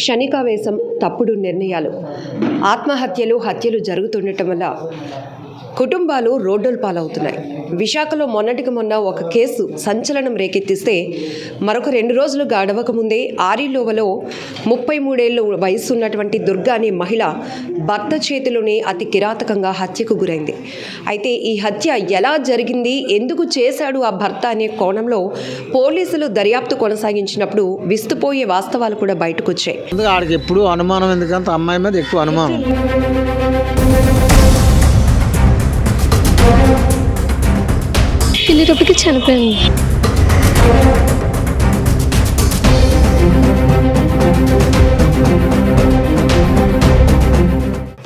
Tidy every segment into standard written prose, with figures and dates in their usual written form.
క్షణికావేశం, తప్పుడు నిర్ణయాలు, ఆత్మహత్యలు, హత్యలు జరుగుతుండటం వల్ల కుటుంబాలు రోడ్డుల పాలవుతున్నాయి. విశాఖలో మొన్నటికి మొన్న ఒక కేసు సంచలనం రేకెత్తిస్తే మరొక 2 రోజులు గడవకముందే ఆరిలోవలో 33 ఏళ్ల వయసు ఉన్నటువంటి దుర్గా అనే మహిళ భర్త చేతిలోనే అతి కిరాతకంగా హత్యకు గురైంది. అయితే ఈ హత్య ఎలా జరిగింది, ఎందుకు చేశాడు ఆ భర్త అనే కోణంలో పోలీసులు దర్యాప్తు కొనసాగించినప్పుడు విస్తుపోయే వాస్తవాలు కూడా బయటకు వచ్చాయి. ఆడికి ఎప్పుడు అనుమానం, ఎందుకంటే అమ్మాయి మీద ఎక్కువ అనుమానం. వెళ్ళేటప్పటికి చనిపోయింది.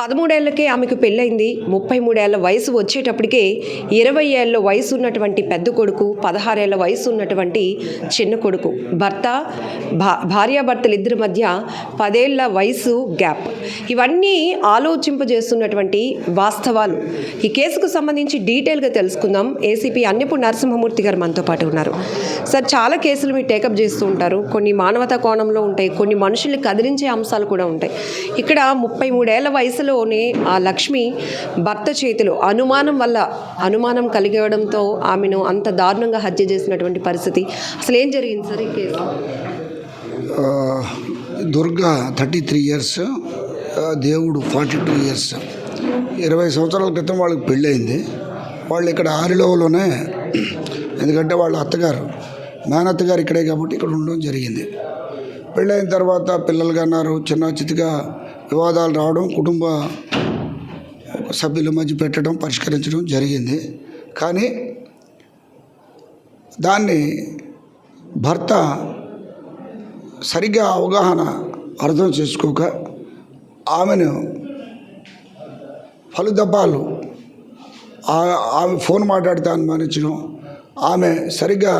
13 ఏళ్లకే ఆమెకు పెళ్ళైంది. 33 ఏళ్ల వయసు వచ్చేటప్పటికే 20 ఏళ్ల వయసు ఉన్నటువంటి పెద్ద కొడుకు, 16 ఏళ్ల వయసు ఉన్నటువంటి చిన్న కొడుకు, భార్యాభర్తలు ఇద్దరి మధ్య 10 ఏళ్ల వయసు గ్యాప్. ఇవన్నీ ఆలోచింపజేస్తున్నటువంటి వాస్తవాలు. ఈ కేసుకు సంబంధించి డీటెయిల్గా తెలుసుకుందాం. ఏసీపీ అన్నపూర్ణ నరసింహమూర్తి గారు మనతో పాటు ఉన్నారు. సార్, చాలా కేసులు మీరు టేకప్ చేస్తూ ఉంటారు. కొన్ని మానవతా కోణంలో ఉంటాయి, కొన్ని మనుషుల్ని కదిలించే అంశాలు కూడా ఉంటాయి. ఇక్కడ 33 ఏళ్ల వయసులో ఆ లక్ష్మి భర్త చేతిలో అనుమానం కలిగడంతో ఆమెను అంత దారుణంగా హత్య చేసినటువంటి పరిస్థితి. అసలు ఏం జరిగింది సార్ ఈ కేసు? దుర్గా 33 ఇయర్స్, దేవుడు 42 ఇయర్స్. 20 సంవత్సరాల క్రితం వాళ్ళకి పెళ్ళయింది. వాళ్ళు ఇక్కడ ఆరిలోవలోనే, ఎందుకంటే వాళ్ళ అత్తగారు మేనత్తగారు ఇక్కడే కాబట్టి ఇక్కడ ఉండడం జరిగింది. పెళ్ళైన తర్వాత పిల్లలు కన్నారు. చిన్న చితిగా వివాదాలు రావడం, కుటుంబ సభ్యుల మధ్య పెట్టడం, పరిష్కరించడం జరిగింది. కానీ దాన్ని భర్త సరిగ్గా అవగాహన అర్థం చేసుకోక ఆమెను పలుదబ్బాలు ఆమె ఫోన్ మాట్లాడితే అనుమానించడం, ఆమె సరిగ్గా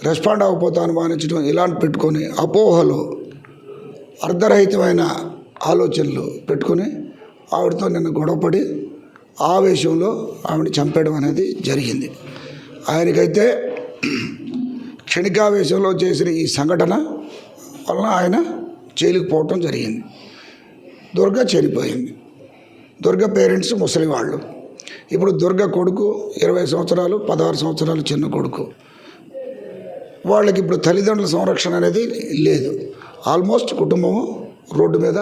రెస్పాండ్ అవ్వకపోతే అనుమానించడం, ఇలాంటి పెట్టుకొని అపోహలు, అర్ధరహితమైన ఆలోచనలు పెట్టుకొని ఆవిడతో నిన్న గొడవపడి ఆవేశంలో ఆవిడని చంపేయడం అనేది జరిగింది. ఆయనకైతే క్షణికావేశంలో చేసిన ఈ సంఘటన వలన ఆయన జైలుకు పోవటం జరిగింది. దుర్గా చనిపోయింది. దుర్గా పేరెంట్స్ ముసలి వాళ్ళు. ఇప్పుడు దుర్గా కొడుకు 20 సంవత్సరాలు, 16 సంవత్సరాలు చిన్న కొడుకు. వాళ్ళకి ఇప్పుడు తల్లిదండ్రుల సంరక్షణ అనేది లేదు. ఆల్మోస్ట్ కుటుంబము రోడ్డు మీద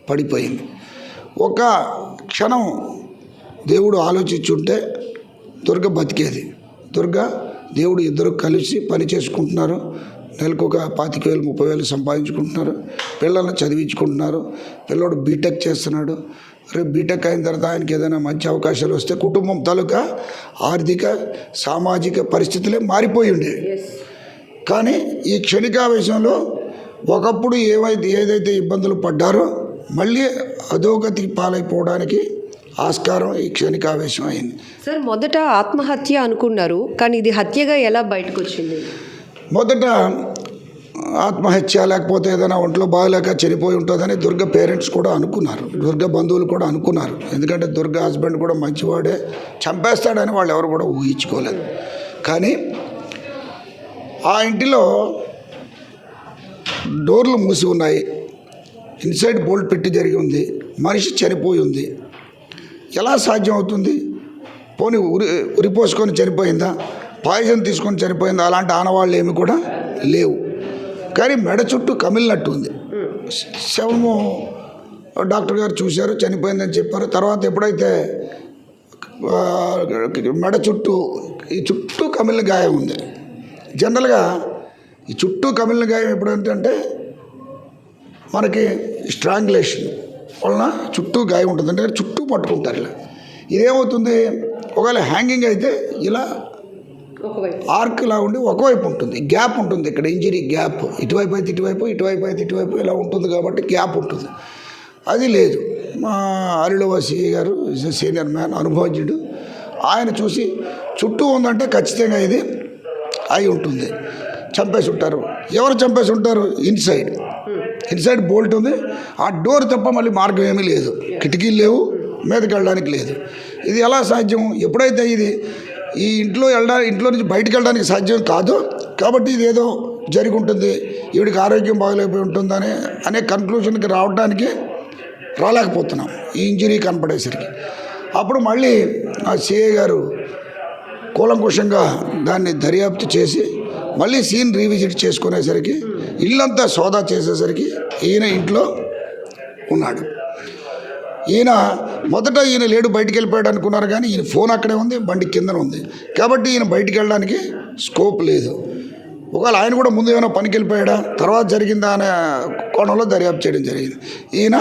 పడిపోయింది. ఒక క్షణం దేవుడు ఆలోచించుంటే దుర్గ బతికేది. దుర్గా దేవుడు ఇద్దరు కలిసి పని చేసుకుంటున్నారు. నెలకు ఒక 25,000 30,000 సంపాదించుకుంటున్నారు. పిల్లల్ని చదివించుకుంటున్నారు. పిల్లోడు బీటెక్ చేస్తున్నాడు. రేపు బీటెక్ అయిన తర్వాత ఆయనకి ఏదైనా మంచి అవకాశాలు వస్తే కుటుంబం తాలూకా ఆర్థిక సామాజిక పరిస్థితులే మారిపోయి ఉండేవి. కానీ ఈ క్షణికావేశంలో ఒకప్పుడు ఏదైతే ఇబ్బందులు పడ్డారో మళ్ళీ అధోగతికి పాలైపోవడానికి ఆస్కారం ఈ క్షణికావేశం అయింది. సార్, మొదట ఆత్మహత్య అనుకున్నారు, కానీ ఇది హత్యగా ఎలా బయటకు వచ్చింది? మొదట ఆత్మహత్య లేకపోతే ఏదైనా ఒంట్లో బాగలేక చనిపోయి ఉంటుందని దుర్గా పేరెంట్స్ కూడా అనుకున్నారు. దుర్గా బంధువులు కూడా అనుకున్నారు. ఎందుకంటే దుర్గా హస్బెండ్ కూడా మంచివాడే, చంపేస్తాడని వాళ్ళు ఎవరు కూడా ఊహించుకోలేదు. కానీ ఆ ఇంటిలో డోర్లు మూసి ఉన్నాయి, ఇన్సైడ్ బోల్ట్ పెట్టి జరిగి ఉంది, మనిషి చనిపోయి ఉంది. ఎలా సాధ్యం అవుతుంది? పోనీ ఉరిపోసుకొని చనిపోయిందా, పాయిజన్ తీసుకొని చనిపోయిందా? అలాంటి ఆనవాళ్ళు ఏమి కూడా లేవు. కానీ మెడ చుట్టూ కమిలినట్టు ఉంది. శవము డాక్టర్ గారు చూశారు, చనిపోయిందని చెప్పారు. తర్వాత ఎప్పుడైతే మెడ చుట్టూ ఈ చుట్టూ కమిలిన గాయం ఉంది. జనరల్గా ఈ చుట్టూ కమిలిన గాయం ఎప్పుడంటే మనకి స్ట్రాంగులేషన్ వలన చుట్టూ గాయం ఉంటుంది. అంటే చుట్టూ పట్టుకుంటారు. ఇలా ఇదేమవుతుంది, ఒకవేళ హ్యాంగింగ్ అయితే ఇలా ఆర్క్లా ఉండి ఒకవైపు ఉంటుంది, గ్యాప్ ఉంటుంది. ఇక్కడ ఇంజరీ గ్యాప్, ఇటువైపు అయితే ఇటువైపు, ఇటువైపు అయితే ఇటువైపు ఇలా ఉంటుంది కాబట్టి గ్యాప్ ఉంటుంది. అది లేదు. మా ఆరిలోవ సిఐ గారు సీనియర్ మ్యాన్, అనుభవజ్ఞుడు, ఆయన చూసి చుట్టూ ఉందంటే ఖచ్చితంగా ఇది అయి ఉంటుంది, చంపేసి ఉంటారు. ఎవరు చంపేసి ఉంటారు? ఇన్సైడ్ బోల్ట్ ఉంది. ఆ డోర్ తప్ప మళ్ళీ మార్గం ఏమీ లేదు. కిటికీలు లేవు, మీదకి వెళ్ళడానికి లేదు. ఇది ఎలా సాధ్యం? ఎప్పుడైతే ఇది ఈ ఇంట్లో నుంచి బయటకు వెళ్ళడానికి సాధ్యం కాదు కాబట్టి ఇది ఏదో జరిగి ఉంటుంది, ఈవిడికి ఆరోగ్యం బాగలేకపోయి ఉంటుందని అనే కన్క్లూషన్కి రాలేకపోతున్నాం ఈ ఇంజరీ కనపడేసరికి. అప్పుడు మళ్ళీ ఆ సిఐ గారు కూలంకుషంగా దాన్ని దర్యాప్తు చేసి మళ్ళీ సీన్ రీవిజిట్ చేసుకునేసరికి ఇల్లంతా సోదా చేసేసరికి ఈయన ఇంట్లో ఉన్నాడు. ఈయన లేడు, బయటికి వెళ్ళిపోయాడు అనుకున్నారు, కానీ ఈయన ఫోన్ అక్కడే ఉంది, బండి కిందన ఉంది. కాబట్టి ఈయన బయటికి వెళ్ళడానికి స్కోప్ లేదు. ఒకవేళ ఆయన కూడా ముందు ఏమైనా పనికి వెళ్ళిపోయాడా, తర్వాత జరిగిందా అనే కోణంలో దర్యాప్తు చేయడం జరిగింది. ఈయన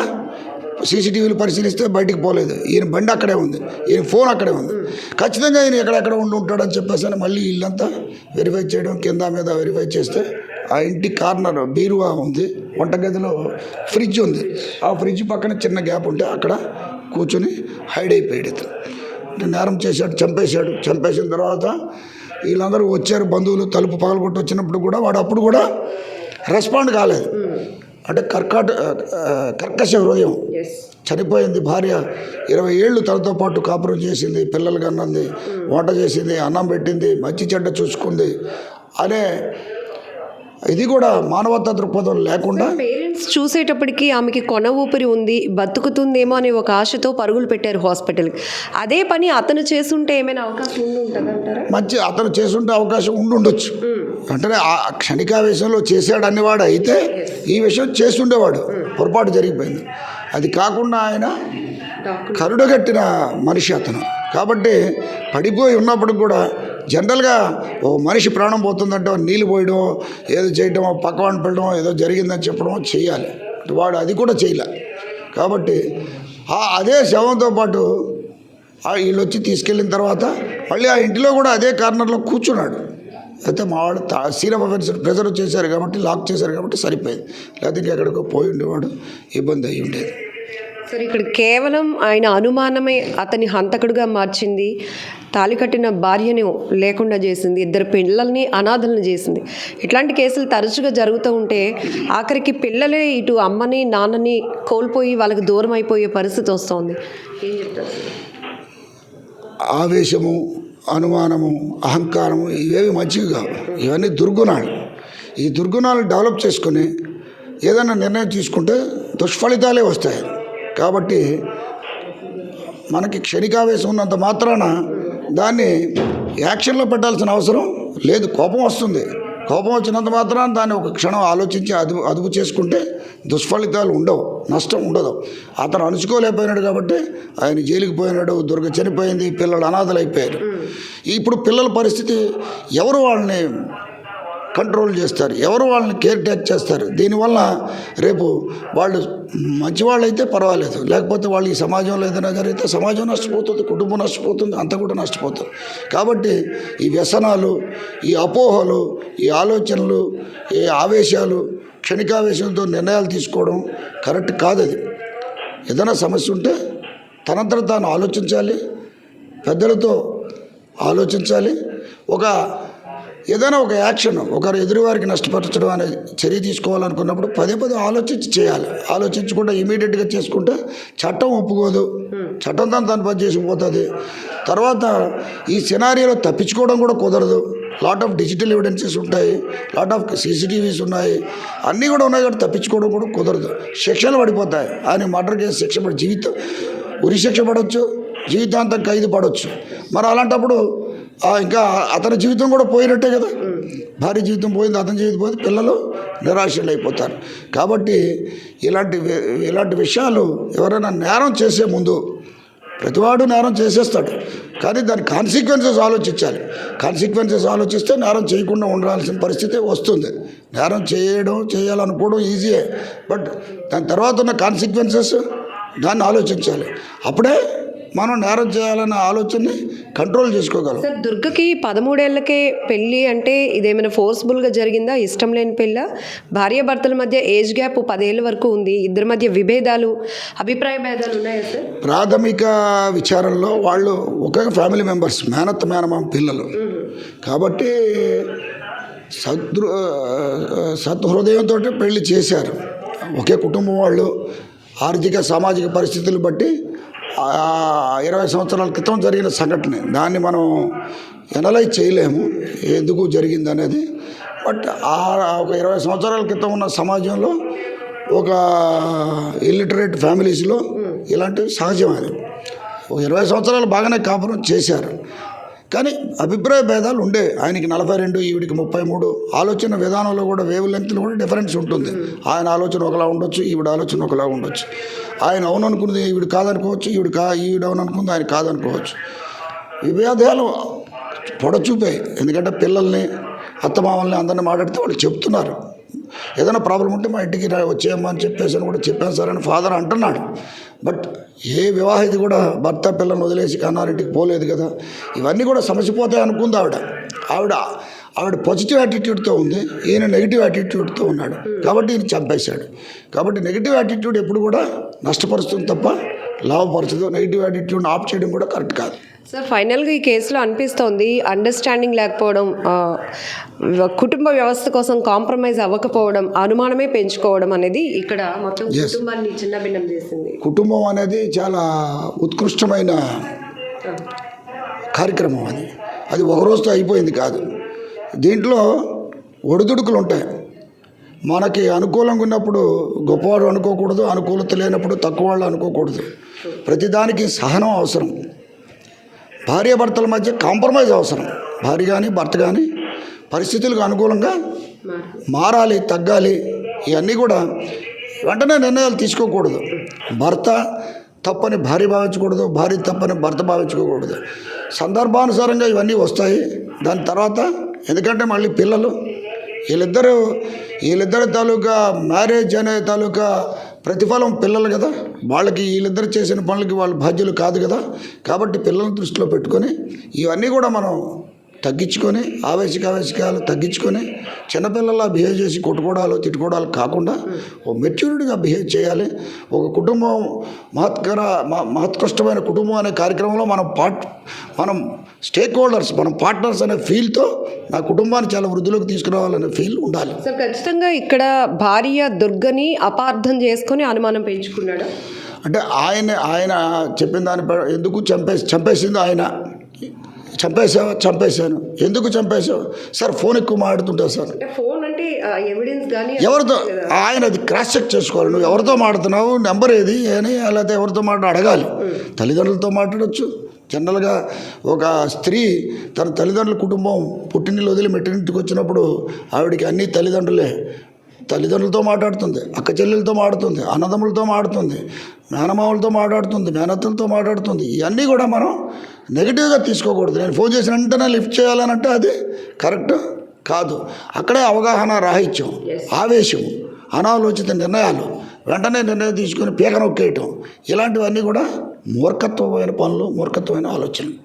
సీసీటీవీలు పరిశీలిస్తే బయటికి పోలేదు, ఈయన బండి అక్కడే ఉంది, ఈయన ఫోన్ అక్కడే ఉంది. ఖచ్చితంగా ఈయన ఎక్కడెక్కడ ఉంటాడని చెప్పేసి అని మళ్ళీ ఇల్లంతా వెరిఫై చేయడం, కింద మీద వెరిఫై చేస్తే ఆ ఇంటి కార్నర్ బీరువా ఉంది, వంటగదిలో ఫ్రిడ్జ్ ఉంది, ఆ ఫ్రిడ్జ్ పక్కన చిన్న గ్యాప్ ఉంటే అక్కడ కూర్చొని హైడ్ అయిపోయాడు. ఇతను నేరం చేశాడు, చంపేసిన తర్వాత వీళ్ళందరూ వచ్చారు, బంధువులు తలుపు పగలగొట్టి వచ్చినప్పుడు కూడా వాడు అప్పుడు కూడా రెస్పాండ్ కాలేదు. అంటే కర్కశ హృదయం, చనిపోయింది భార్య, 20 ఏళ్ళు తనతో పాటు కాపురం చేసింది, పిల్లలు కన్నది, వంట చేసింది, అన్నం పెట్టింది, మంచి చెడ్డ చూసుకుంది అనే ఇది కూడా మానవతా దృక్పథం లేకుండా పేరెంట్స్ చూసేటప్పటికి ఆమెకి కొన ఊపిరి ఉంది, బతుకుతుందేమో అనే ఒక ఆశతో పరుగులు పెట్టారు హాస్పిటల్కి. అదే పని అతను చేసుంటే ఏమైనా అవకాశం ఉంటుందంటారా? అతను చేసుంటే అవకాశం ఉండొచ్చు. అంటే ఆ క్షణికావేశంలో చేశాడు అనేవాడు అయితే ఈ విషయం చేస్తుండేవాడు, పొరపాటు జరిగిపోయింది. అది కాకుండా ఆయన కరుడగట్టిన మనిషి అతను. కాబట్టి పడిపోయి ఉన్నప్పుడు కూడా జనరల్గా ఓ మనిషి ప్రాణం పోతుందంటే నీళ్ళు పోయడం, ఏదో చేయడం, పక్కవాడిని పెట్టడం, ఏదో జరిగిందని చెప్పడం చేయాలి. వాడు అది కూడా చేయలే. కాబట్టి అదే శవంతో పాటు వీళ్ళు వచ్చి తీసుకెళ్ళిన తర్వాత మళ్ళీ ఆ ఇంటిలో కూడా అదే కార్నర్లో కూర్చున్నాడు. అయితే మా వాడు సీన్ ఆఫ్ అఫెన్స్ ప్రెజర్వ్ చేశారు కాబట్టి, లాక్ చేశారు కాబట్టి సరిపోయింది, లేకపోతే ఇంకెక్కడికో పోయి ఉండేవాడు, ఇబ్బంది అయ్యి ఉండేది. సరే, ఇక్కడ కేవలం ఆయన అనుమానమే అతని హంతకుడుగా మార్చింది, తాళి కట్టిన భార్యను లేకుండా చేసింది, 2 పిల్లల్ని అనాథలను చేసింది. ఇట్లాంటి కేసులు తరచుగా జరుగుతూ ఉంటే ఆఖరికి పిల్లలే ఇటు అమ్మని నాన్నని కోల్పోయి వాళ్ళకి దూరం అయిపోయే పరిస్థితి వస్తుంది. ఏం చెప్తారు? ఆవేశము, అనుమానము, అహంకారము ఇవేవి మంచివి కావు, ఇవన్నీ దుర్గుణాలు. ఈ దుర్గుణాలు డెవలప్ చేసుకొని ఏదైనా నిర్ణయం తీసుకుంటే దుష్ఫలితాలే వస్తాయి. కాబట్టి మనకి క్షణికావేశం ఉన్నంత మాత్రాన దాన్ని యాక్షన్లో పెట్టాల్సిన అవసరం లేదు. కోపం వస్తుంది, కోపం వచ్చినంత మాత్రాన దాన్ని ఒక క్షణం ఆలోచించి అదుపు చేసుకుంటే దుష్ఫలితాలు ఉండవు, నష్టం ఉండదు. అతను అణుచుకోలేకపోయినాడు కాబట్టి ఆయన జైలుకి పోయినాడు, దుర్గ చనిపోయింది, పిల్లలు అనాథలు అయిపోయారు. ఇప్పుడు పిల్లల పరిస్థితి ఎవరు వాళ్ళని కంట్రోల్ చేస్తారు, ఎవరు వాళ్ళని కేర్ టేక్ చేస్తారు? దీనివల్ల రేపు వాళ్ళు మంచివాళ్ళు అయితే పర్వాలేదు, లేకపోతే వాళ్ళు ఈ సమాజంలో ఏదైనా జరిగితే సమాజం నష్టపోతుంది, కుటుంబం నష్టపోతుంది, అంతా కూడా నష్టపోతుంది. కాబట్టి ఈ వ్యసనాలు, ఈ అపోహలు, ఈ ఆలోచనలు, ఈ ఆవేశాలు, క్షణికావేశంతో నిర్ణయాలు తీసుకోవడం కరెక్ట్ కాదు. అది ఏదైనా సమస్య ఉంటే తనంతట తాను ఆలోచించాలి, పెద్దలతో ఆలోచించాలి. ఏదైనా ఒక యాక్షన్, ఒకరు ఎదురువారికి నష్టపరచడం అనే చర్య తీసుకోవాలనుకున్నప్పుడు పదే ఆలోచించి చేయాలి. ఆలోచించకుండా ఇమీడియట్గా చేసుకుంటే చట్టం ఒప్పుకోదు, చట్టం తను పని చేసుకుపోతుంది. తర్వాత ఈ సినారియోలో తప్పించుకోవడం కూడా కుదరదు. లాట్ ఆఫ్ డిజిటల్ ఎవిడెన్సెస్ ఉంటాయి, లాట్ ఆఫ్ CCTVs ఉన్నాయి, అన్నీ కూడా ఉన్నాయి. కాబట్టి తప్పించుకోవడం కూడా కుదరదు. శిక్షలు పడిపోతాయి. ఆయన మర్డర్ కేసు శిక్ష ఉరి శిక్ష పడవచ్చు, జీవితాంతం ఖైదు పడవచ్చు. మరి అలాంటప్పుడు ఇంకా అతని జీవితం కూడా పోయినట్టే కదా. భార్య జీవితం పోయింది, అతని జీవితం పోయింది, పిల్లలు నిరాశలు అయిపోతారు. కాబట్టి ఇలాంటి విషయాలు ఎవరైనా నేరం చేసే ముందు, ప్రతివాడు నేరం చేసేస్తాడు, కానీ దాని కాన్సిక్వెన్సెస్ ఆలోచించాలి. కాన్సిక్వెన్సెస్ ఆలోచిస్తే నేరం చేయకుండా ఉండాల్సిన పరిస్థితి వస్తుంది. నేరం చేయాలనుకోవడం ఈజీయే, బట్ దాని తర్వాత ఉన్న కాన్సిక్వెన్సెస్ దాన్ని ఆలోచించాలి. అప్పుడే మనం నేరం చేయాలన్న ఆలోచనని కంట్రోల్ చేసుకోగలం. సార్, దుర్గకి 13 ఏళ్లకే పెళ్ళి అంటే ఇదేమైనా ఫోర్స్ఫుల్గా జరిగిందా? ఇష్టం లేని పెళ్ళ? భార్యాభర్తల మధ్య ఏజ్ గ్యాప్ 10 ఏళ్ళ వరకు ఉంది. ఇద్దరి మధ్య విభేదాలు, అభిప్రాయ భేదాలు ఉన్నాయా సార్? ప్రాథమిక విచారణలో వాళ్ళు ఒకే ఫ్యామిలీ మెంబర్స్, మేనమామ పిల్లలు. కాబట్టి సద్హృదయంతో పెళ్లి చేశారు. ఒకే కుటుంబం వాళ్ళు. ఆర్థిక సామాజిక పరిస్థితులు బట్టి 20 సంవత్సరాల క్రితం జరిగిన సంఘటన, దాన్ని మనం ఎనలైజ్ చేయలేము ఎందుకు జరిగింది అనేది. బట్ ఒక 20 సంవత్సరాల క్రితం ఉన్న సమాజంలో ఒక ఇల్లిటరేట్ ఫ్యామిలీస్లో ఇలాంటివి సహజమైనవి. ఒక 20 సంవత్సరాలు బాగానే కాపురం చేశారు, కానీ అభిప్రాయ భేదాలు ఉండే. ఆయనకి 42, ఈవిడికి 33. ఆలోచన విధానంలో కూడా వేవ్ లెంగ్త్లో కూడా డిఫరెన్స్ ఉంటుంది. ఆయన ఆలోచన ఒకలా ఉండొచ్చు, ఈవిడ ఆలోచన ఒకలా ఉండొచ్చు. ఆయన అవును అనుకున్నది ఈవిడ కాదనుకోవచ్చు, ఈవిడ అవును అనుకుంది ఆయన కాదనుకోవచ్చు. విభేదాలు పొడచూపాయి. ఎందుకంటే పిల్లల్ని, అత్తమామల్ని అందరినీ మాట్లాడితే వాళ్ళు చెప్తున్నారు, ఏదైనా ప్రాబ్లం ఉంటే మా ఇంటికి వచ్చేయమ్మా అని చెప్పేసి అని కూడా చెప్పాను సార్ అని ఫాదర్ అంటున్నాడు. బట్ ఏ వివాహిత కూడా భర్త పిల్లల్ని వదిలేసి కన్నారింటికి పోలేదు కదా. ఇవన్నీ కూడా సమసిపోతాయి అనుకుంది ఆవిడ పాజిటివ్ యాటిట్యూడ్తో ఉంది, ఈయన నెగిటివ్ యాటిట్యూడ్తో ఉన్నాడు. కాబట్టి ఈయన చంపేశాడు. కాబట్టి నెగిటివ్ యాటిట్యూడ్ ఎప్పుడు కూడా నష్టపరుస్తుంది తప్ప లాభపరచదు. నెగిటివ్ యాటిట్యూడ్ని ఆఫ్ చేయడం కూడా కరెక్ట్ కాదు. సార్, ఫైనల్గా ఈ కేసులో అనిపిస్తోంది అండర్స్టాండింగ్ లేకపోవడం, కుటుంబ వ్యవస్థ కోసం కాంప్రమైజ్ అవ్వకపోవడం, అనుమానమే పెంచుకోవడం అనేది ఇక్కడ మొత్తం కుటుంబాన్ని చిన్నభిన్నం చేసింది. కుటుంబం అనేది చాలా ఉత్కృష్టమైన కార్యక్రమం. అది ఒక రోజుతో అయిపోయింది కాదు. దీంట్లో ఒడిదుడుకులు ఉంటాయి. మనకి అనుకూలంగా ఉన్నప్పుడు గొప్పవాడు అనుకోకూడదు, అనుకూలత లేనప్పుడు తక్కువ వాళ్ళు అనుకోకూడదు. ప్రతిదానికి సహనం అవసరం. భార్యాభర్తల మధ్య కాంప్రమైజ్ అవసరం. భార్య కానీ భర్త కానీ పరిస్థితులకు అనుకూలంగా మారాలి, తగ్గాలి. ఇవన్నీ కూడా వెంటనే నిర్ణయాలు తీసుకోకూడదు. భర్త తప్పని భార్య భావించకూడదు, భార్య తప్పని భర్త భావించుకోకూడదు. సందర్భానుసారంగా ఇవన్నీ వస్తాయి. దాని తర్వాత ఎందుకంటే మళ్ళీ పిల్లలు వీళ్ళిద్దరి తాలూకా మ్యారేజ్ అనే తాలూకా ప్రతిఫలం పిల్లలు కదా. వాళ్ళకి వీళ్ళిద్దరు చేసిన పనులకి వాళ్ళు బాధ్యులు కాదు కదా. కాబట్టి పిల్లల్ని దృష్టిలో పెట్టుకొని ఇవన్నీ కూడా మనం తగ్గించుకొని ఆవేశకాలు తగ్గించుకొని చిన్నపిల్లలా బిహేవ్ చేసి కొట్టుకోవడాలు తిట్టుకోవడాలు కాకుండా ఓ మెచ్యూరిటీగా బిహేవ్ చేయాలి. ఒక కుటుంబం మహత్కష్టమైన కుటుంబం అనే కార్యక్రమంలో మనం స్టేక్ హోల్డర్స్, మనం పార్ట్నర్స్ అనే ఫీల్తో నా కుటుంబాన్ని చాలా వృద్ధిలోకి తీసుకురావాలనే ఫీల్ ఉండాలి. సార్, ఖచ్చితంగా ఇక్కడ భార్య దుర్గని అపార్థం చేసుకొని అనుమానం పెంచుకున్నాడు. అంటే ఆయన చెప్పిన దాని ఎందుకు చంపేసింది ఆయన. చంపేశాను. ఎందుకు చంపేశావు సార్? ఫోన్ ఎక్కువ మాట్లాడుతుంటా సార్. ఫోన్ అంటే ఎవిడెన్స్ కానీ ఎవరితో ఆయన అది క్రాస్ చెక్ చేసుకోవాలి. నువ్వు ఎవరితో మాట్లాడుతున్నావు, నెంబర్ ఏది అని, లేకపోతే ఎవరితో అడగాలి. తల్లిదండ్రులతో మాట్లాడచ్చు. జనరల్గా ఒక స్త్రీ తన తల్లిదండ్రుల కుటుంబం పుట్టినిల్లు వదిలి మెట్టినింటికి వచ్చినప్పుడు ఆవిడికి అన్ని తల్లిదండ్రులతో మాట్లాడుతుంది, అక్క చెల్లెలతో మాట్లాడుతుంది, అన్నదమ్ములతో మాట్లాడుతుంది, మేనమావులతో మాట్లాడుతుంది, మేనత్తలతో మాట్లాడుతుంది. ఇవన్నీ కూడా మనం నెగిటివ్గా తీసుకోకూడదు. నేను ఫోన్ చేసిన వెంటనే లిఫ్ట్ చేయాలనంటే అది కరెక్ట్ కాదు. అక్కడే అవగాహన రాహిత్యం, ఆవేశం, అనాలోచిత నిర్ణయాలు, వెంటనే నిర్ణయం తీసుకొని పీక నొక్కేయటం, ఇలాంటివన్నీ కూడా మూర్ఖత్వమైన పనులు, మూర్ఖత్వమైన ఆలోచనలు.